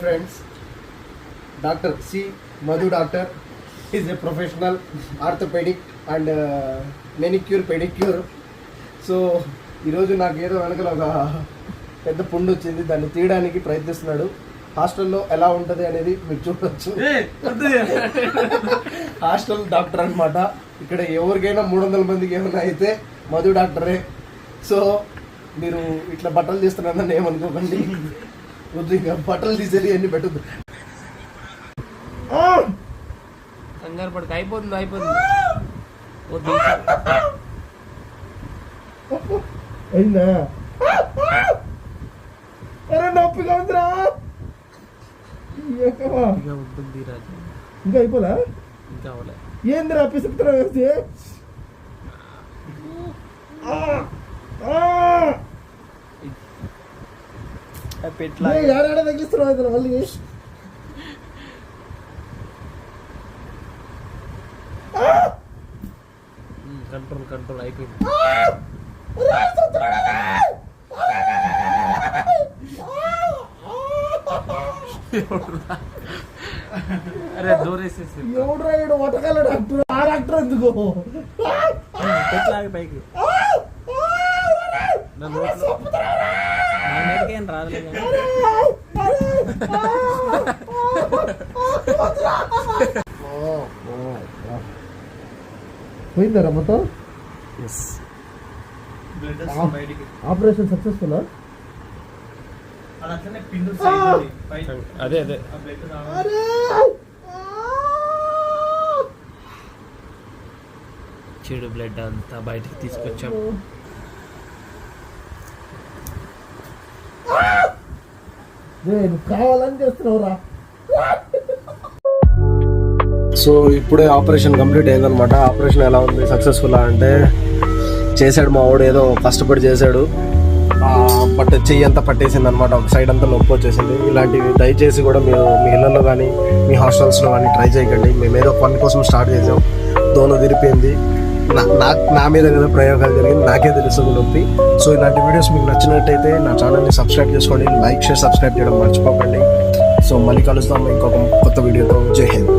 Friends, Dr. C. Madhu Doctor is a professional orthopedic and manicure pedicure. So ఈరోజు నాకు ఏదో వెనకల ఒక పెద్ద పుండు వచ్చింది, దాన్ని తీయడానికి ప్రయత్నిస్తున్నాడు. హాస్టల్లో ఎలా ఉంటుంది అనేది మీరు చూడవచ్చు. హాస్టల్ డాక్టర్ అనమాట. ఇక్కడ ఎవరికైనా 300 మందికి ఏమైనా అయితే మధు డాక్టరే. సో మీరు ఇట్లా బట్టలు తీస్తున్నారని ఏమనుకోకండి. వద్దు, ఇంకా బట్టలు తీసేది అన్ని పెట్టద్దు. కంగారు పడక, అయిపోతుంది. అయిందా? నొప్పిగా ఉందిరా. ఉంటుంది రాజు, ఇంకా అయిపోలే. ఇంకా అవలే. ఏందిరా పిసుకుతున్నా వేసి ఏడాడ తగ్గిస్తున్నావు మళ్ళీ. కంట్రోల్ అయిపోయింది. అరే దూరేసేసి ఎవడురా ఈడు వటకాల డాక్టర్? ఆ డాక్టర్ ఎందుకు పైకి ఏం రాదులే. పోయిందరా మొత్తం? Operation successful? అదే చెడు బ్లడ్ అంతా బయటికి తీసుకొచ్చాం. కావాలని చేస్తున్నావురా. సో ఇప్పుడే ఆపరేషన్ కంప్లీట్ అయిందనమాట. ఆపరేషన్ ఎలా ఉంది, సక్సెస్ఫుల్ అంటే చేశాడు మా వాడు, ఏదో కష్టపడి చేశాడు. బట్ చెయ్యి అంతా పట్టేసింది అనమాట, ఒక సైడ్ అంతా నొప్పి వచ్చేసింది. ఇలాంటివి దయచేసి కూడా మీరు మీ ఇళ్ళల్లో కానీ మీ హాస్టల్స్లో కానీ ట్రై చేయకండి. మేము ఏదో పని కోసం స్టార్ట్ చేసాం, దోన తిరిపోయింది. నా మీద ఏదో ప్రయోగాలు జరిగింది, నాకే తెలుస్తుంది నొప్పి. సో ఇలాంటి వీడియోస్ మీకు నచ్చినట్టయితే నా ఛానల్ని సబ్స్క్రైబ్ చేసుకోండి, లైక్ షేర్ సబ్స్క్రైబ్ చేయడం మర్చిపోకండి. సో మళ్ళీ కలుస్తాము ఇంకొక కొత్త వీడియోతో. జై హింద్.